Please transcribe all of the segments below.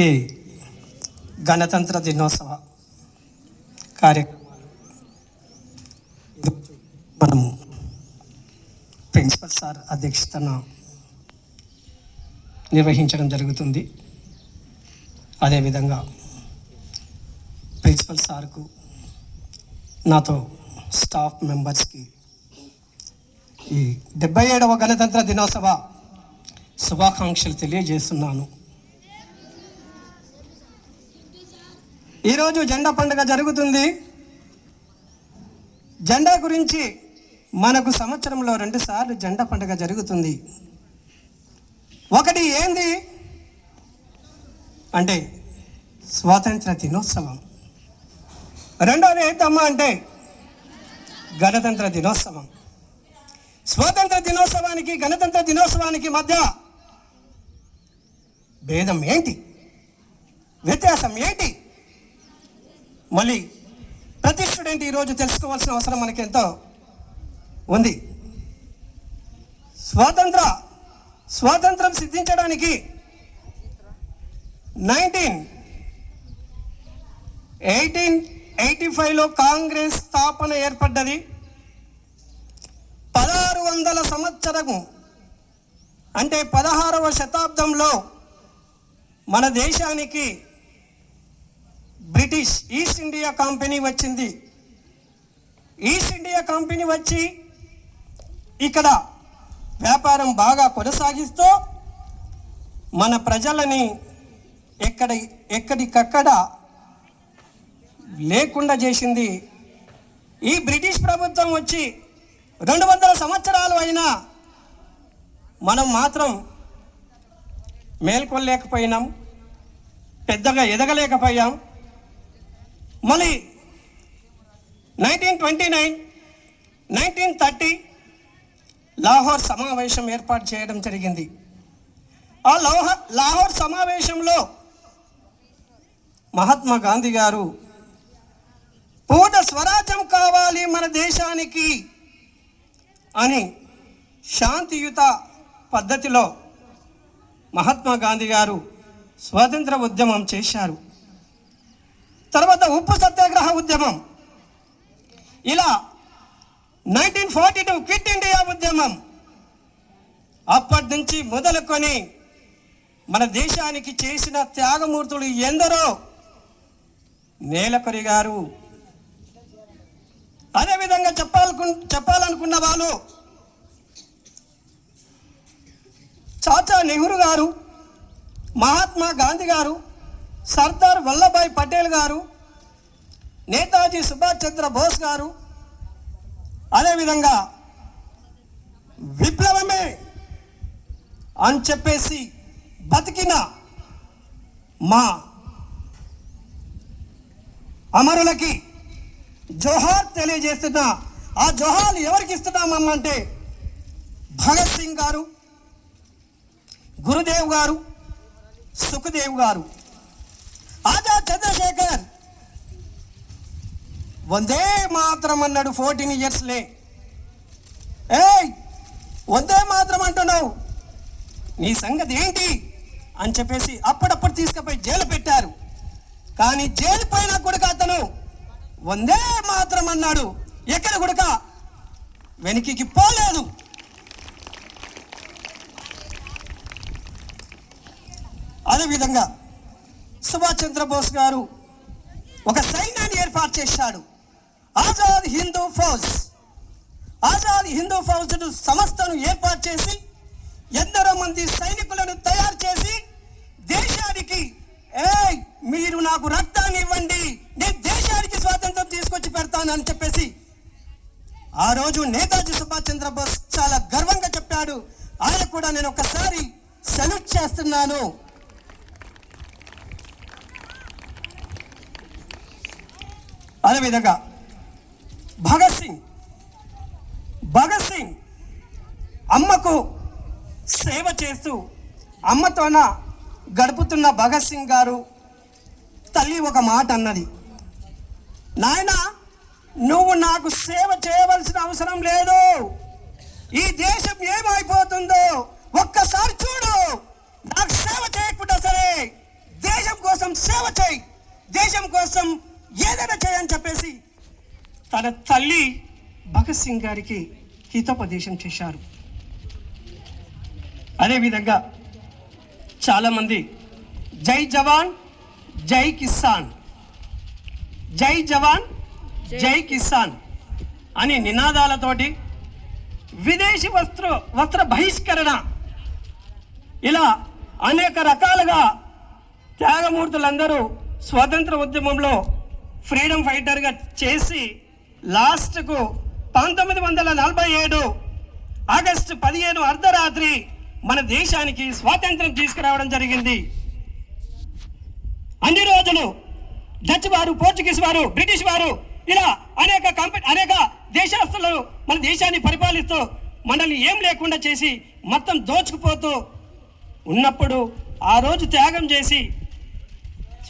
ఈ గణతంత్ర దినోత్సవ కార్యక్రమం మనము ప్రిన్సిపల్ సార్ అధ్యక్షతన నిర్వహించడం జరుగుతుంది. అదేవిధంగా ప్రిన్సిపల్ సార్కు నాతో స్టాఫ్ మెంబర్స్కి ఈ 77వ గణతంత్ర దినోత్సవ శుభాకాంక్షలు తెలియజేస్తున్నాను. ఈరోజు జెండా పండుగ జరుగుతుంది. జెండా గురించి మనకు సంవత్సరంలో 2 సార్లు జెండా పండుగ జరుగుతుంది. ఒకటి ఏంది అంటే స్వాతంత్ర దినోత్సవం, రెండోది ఏంటమ్మా అంటే గణతంత్ర దినోత్సవం. స్వాతంత్ర దినోత్సవానికి గణతంత్ర దినోత్సవానికి మధ్య భేదం ఏంటి, వ్యత్యాసం ఏంటి? మళ్ళీ ప్రతి స్టూడెంట్ ఈరోజు తెలుసుకోవాల్సిన అవసరం మనకి ఎంతో ఉంది. స్వాతంత్రం సిద్ధించడానికి 1885లో కాంగ్రెస్ స్థాపన ఏర్పడ్డది. 1600 సంవత్సరము అంటే 16వ శతాబ్దంలో మన దేశానికి బ్రిటిష్ ఈస్ట్ ఇండియా కంపెనీ వచ్చింది. ఈస్ట్ ఇండియా కంపెనీ వచ్చి ఇక్కడ వ్యాపారం బాగా కొనసాగిస్తూ మన ప్రజలని ఎక్కడికక్కడ లేకుండా చేసింది. ఈ బ్రిటిష్ ప్రభుత్వం వచ్చి 200 సంవత్సరాలు అయినా మనం మాత్రం మేల్కొనలేకపోయినాం, పెద్దగా ఎదగలేకపోయాం. మళ్ళీ 1929, 1930 లాహోర్ సమావేశం ఏర్పాటు చేయడం జరిగింది. ఆ లాహోర్ సమావేశంలో మహాత్మా గాంధీ గారు పూర్ణ స్వరాజ్యం కావాలి మన దేశానికి అని శాంతియుత పద్ధతిలో మహాత్మా గాంధీ గారు స్వాతంత్ర ఉద్యమం చేశారు. తర్వాత ఉప్పు సత్యాగ్రహ ఉద్యమం, ఇలా 1942 క్విట్ ఇండియా ఉద్యమం, అప్పటి నుంచి మొదలుకొని మన దేశానికి చేసిన త్యాగమూర్తులు ఎందరో నేలకొరిగారు. అదేవిధంగా చెప్పాలనుకున్న వాళ్ళు చాచా నెహ్రూ గారు, మహాత్మా గాంధీ గారు, సర్దార్ వల్లభాయ్ పటేల్ గారు, నేతాజీ సుభాష్ చంద్ర బోస్ గారు, అదేవిధంగా విప్లవమే అని చెప్పేసి బతికిన మా అమరులకి జోహార్ తెలియజేస్తున్నా. ఆ జోహార్లు ఎవరికి ఇస్తున్నామంటే భగత్ సింగ్ గారు, గురుదేవ్ గారు, సుఖదేవ్ గారు, ఆజాద్ చంద్రశేఖర్ వందే మాత్రం అన్నాడు 14 ఇయర్స్లే. వందే మాత్రం అంటున్నావు, నీ సంగతి ఏంటి అని చెప్పేసి అప్పుడప్పుడు తీసుకుపోయి జైలు పెట్టారు. కానీ జైలు పైన కూడా అతను వందే మాత్రం అన్నాడు. ఎక్కడ కూడా వెనక్కి పోలేదు. అదేవిధంగా సుభాష్ చంద్రబోస్ గారు ఒక సైన్యాన్ని ఏర్పాటు చేశాడు, ఆజాద్ హిందూ ఫౌజ్. ఆజాద్ హిందూ ఫౌజ్ సంస్థను ఏర్పాటు చేసి ఎందరో మంది సైనికులను తయారు చేసి దేశానికి మీరు నాకు రక్తాన్ని ఇవ్వండి, నేను దేశానికి స్వాతంత్రం తీసుకొచ్చి పెడతాను అని చెప్పేసి ఆ రోజు నేతాజీ సుభాష్ చంద్రబోస్ చాలా గర్వంగా చెప్పాడు. ఆయన కూడా నేను ఒకసారి సెల్యూట్ చేస్తున్నాను. అదేవిధంగా భగత్ సింగ్ అమ్మకు సేవ చేస్తూ అమ్మతోన గడుపుతున్న భగత్ సింగ్ గారు తల్లి ఒక మాట అన్నది, నాయన నువ్వు నాకు సేవ చేయవలసిన అవసరం లేదు, ఈ దేశం ఏమైపోతుందో ఒక్కసారి చూడు, నాకు సేవ చేయకుండా సరే దేశం తన తల్లి భగత్ సింగ్ గారికి హితోపదేశం చేశారు. అదేవిధంగా చాలామంది జై జవాన్ జై కిసాన్, జై జవాన్ జై కిసాన్ అని నినాదాలతోటి విదేశీ వస్త్ర బహిష్కరణ ఇలా అనేక రకాలుగా త్యాగమూర్తులందరూ స్వాతంత్ర ఉద్యమంలో ఫ్రీడమ్ ఫైటర్గా చేసి లాస్ట్కు 1947 ఆగస్టు 15 అర్ధరాత్రి మన దేశానికి స్వాతంత్రం తీసుకురావడం జరిగింది. అన్ని రోజులు డచ్ వారు, పోర్చుగీస్ వారు, బ్రిటిష్ వారు ఇలా అనేక దేశస్తులు మన దేశాన్ని పరిపాలిస్తూ మనల్ని ఏం లేకుండా చేసి మొత్తం దోచుకుపోతూ ఉన్నప్పుడు ఆ రోజు త్యాగం చేసి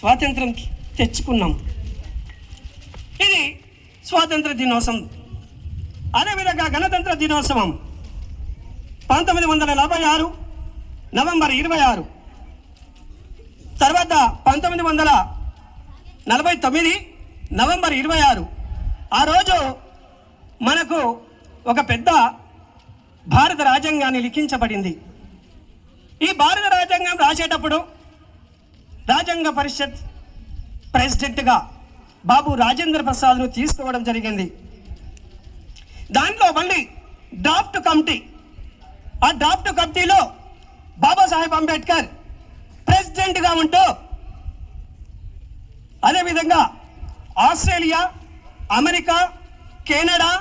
స్వాతంత్రం తెచ్చుకున్నాం. ఇది స్వాతంత్ర దినోత్సవం. అదేవిధంగా గణతంత్ర దినోత్సవం 1946 నవంబర్ 26, తర్వాత 1949 నవంబర్ 26. ఆ రోజు మనకు ఒక పెద్ద భారత రాజ్యాంగాన్ని లిఖించబడింది. ఈ భారత రాజ్యాంగం రాసేటప్పుడు రాజ్యాంగ పరిషత్ ప్రెసిడెంట్గా బాబు రాజేంద్ర ప్రసాద్ను తీసుకోవడం జరిగింది. దాంట్లో మళ్ళీ డ్రాఫ్ట్ కమిటీ, ఆ డ్రాఫ్ట్ కమిటీలో బాబాసాహెబ్ అంబేద్కర్ ప్రెసిడెంట్గా ఉంటూ, అదేవిధంగా ఆస్ట్రేలియా, అమెరికా, కెనడా,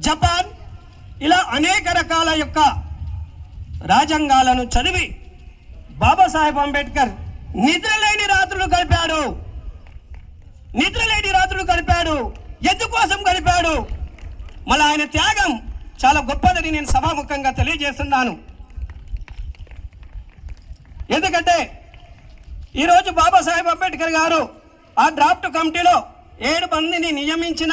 జపాన్ ఇలా అనేక రకాల యొక్క రాజ్యాంగాలను చదివి బాబాసాహెబ్ అంబేద్కర్ నిద్రలేని రాత్రులు గడిపాడు. ఎందుకోసం గడిపాడు? మళ్ళీ ఆయన త్యాగం చాలా గొప్పదని నేను సభాముఖంగా తెలియజేస్తున్నాను. ఎందుకంటే ఈరోజు బాబాసాహెబ్ అంబేద్కర్ గారు ఆ డ్రాఫ్ట్ కమిటీలో 7 మందిని నియమించిన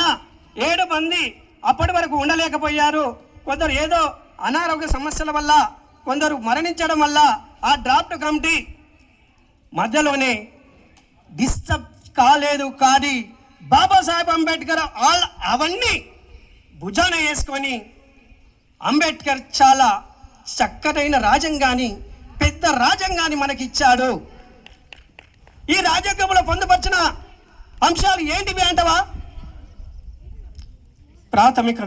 7 మంది అప్పటి వరకు ఉండలేకపోయారు. కొందరు ఏదో అనారోగ్య సమస్యల వల్ల, కొందరు మరణించడం వల్ల ఆ డ్రాఫ్ట్ కమిటీ మధ్యలోనే డిస్టర్బ్ కాలేదు. కానీ బాబాసాహెబ్ అంబేద్కర్ అవన్నీ భుజాన వేసుకొని అంబేద్కర్ చాలా చక్కటైన రాజ్యాంగాన్ని, పెద్ద రాజ్యాంగాన్ని మనకిచ్చాడు. ఈ రాజ్యాంగంలో పొందుపరిచిన అంశాలు ఏంటివి అంటవా? ప్రాథమిక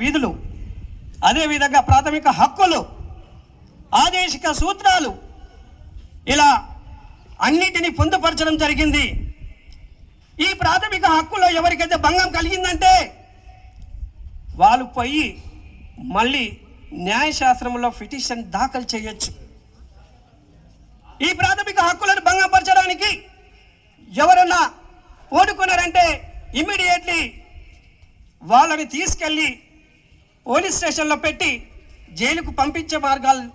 విధులు, అదేవిధంగా ప్రాథమిక హక్కులు, ఆదేశిక సూత్రాలు, ఇలా అన్నిటినీ పొందుపరచడం జరిగింది. ఈ ప్రాథమిక హక్కులో ఎవరికైతే భంగం కలిగిందంటే వాళ్ళు పోయి మళ్ళీ న్యాయశాస్త్రంలో పిటిషన్ దాఖలు చేయొచ్చు. ఈ ప్రాథమిక హక్కులను భంగపరచడానికి ఎవరన్నా ఓడుకున్నారంటే ఇమ్మీడియట్లీ వాళ్ళని తీసుకెళ్ళి పోలీస్ స్టేషన్లో పెట్టి జైలుకు పంపించే మార్గాలు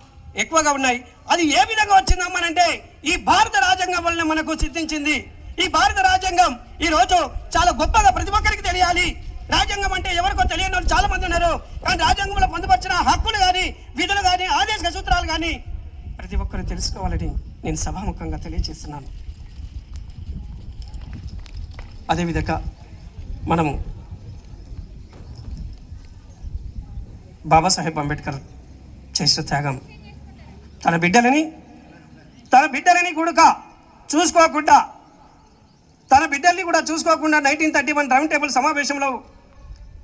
ఎక్కువగా ఉన్నాయి. అది ఏ విధంగా వచ్చిందమ్మనంటే ఈ భారత రాజ్యాంగం వల్ల మనకు సిద్ధించింది. ఈ భారత రాజ్యాంగం ఈరోజు చాలా గొప్పగా ప్రతి ఒక్కరికి తెలియాలి. రాజ్యాంగం అంటే ఎవరికో తెలియని వాళ్ళు చాలా మంది ఉన్నారు. కానీ రాజ్యాంగంలో పొందుపరిచిన హక్కులు కానీ, విధులు కానీ, ఆదేశిక సూత్రాలు కానీ ప్రతి ఒక్కరు తెలుసుకోవాలని నేను సభాముఖంగా తెలియజేస్తున్నాను. అదేవిధంగా మనము బాబాసాహెబ్ అంబేద్కర్ చేసిన త్యాగం తన బిడ్డలని కూడా చూసుకోకుండా, తన బిడ్డల్ని కూడా చూసుకోకుండా 1931 రౌండ్ టేబుల్ సమావేశంలో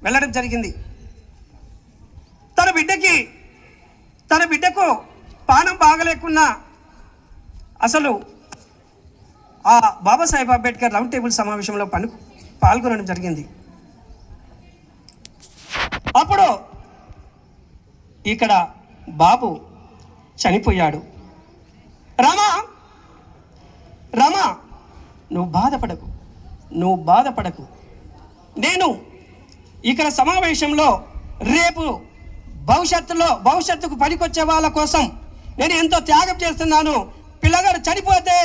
వెళ్ళడం జరిగింది. తన బిడ్డకు పానం బాగలేకున్నా అసలు ఆ బాబాసాహెబ్ అంబేద్కర్ రౌండ్ టేబుల్ సమావేశంలో పాల్గొనడం జరిగింది. అప్పుడు ఇక్కడ బాబు చనిపోయాడు. రామా నువ్వు బాధపడకు, నేను ఇక్కడ సమావేశంలో రేపు భవిష్యత్తుకు పనికొచ్చే వాళ్ళ కోసం నేను ఎంతో త్యాగం చేస్తున్నాను. పిల్లగాడు చనిపోతే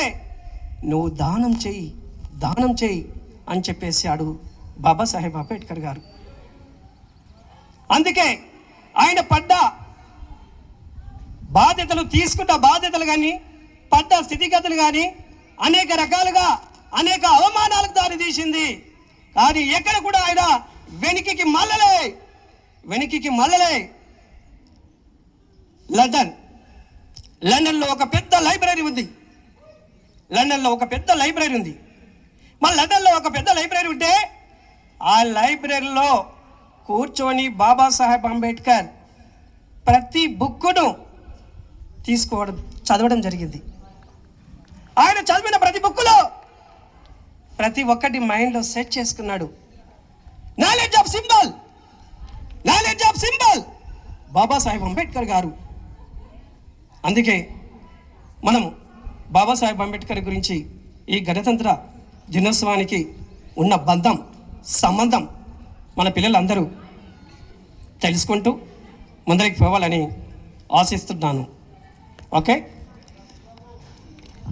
నువ్వు దానం చెయ్యి అని చెప్పేశాడు బాబాసాహెబ్ అంబేద్కర్ గారు. అందుకే ఆయన పడ్డ బాధ్యతలు, తీసుకున్న బాధ్యతలు కానీ, పడ్డ స్థితిగతులు కానీ అనేక రకాలుగా అనేక అవమానాలకు దారితీసింది. కానీ ఎక్కడ కూడా ఆయన వెనుకకి మళ్ళలే. లండన్లో ఒక పెద్ద లైబ్రరీ ఉంది. మరి లండన్లో ఒక పెద్ద లైబ్రరీ ఉంటే ఆ లైబ్రరీలో కూర్చొని బాబాసాహెబ్ అంబేద్కర్ ప్రతి బుక్కును చదవడం జరిగింది. ఆయన చదివిన ప్రతి బుక్కులో ప్రతి ఒక్కటి మైండ్లో సెట్ చేసుకున్నాడు. Knowledge of symbol Babasaheb Ambedkar గారు. అందుకే మనము బాబాసాహెబ్ అంబేద్కర్ గురించి ఈ గణతంత్ర దినోత్సవానికి ఉన్న సంబంధం మన పిల్లలందరూ తెలుసుకుంటూ ముందరికి పోవాలని ఆశిస్తున్నాను. ఓకే.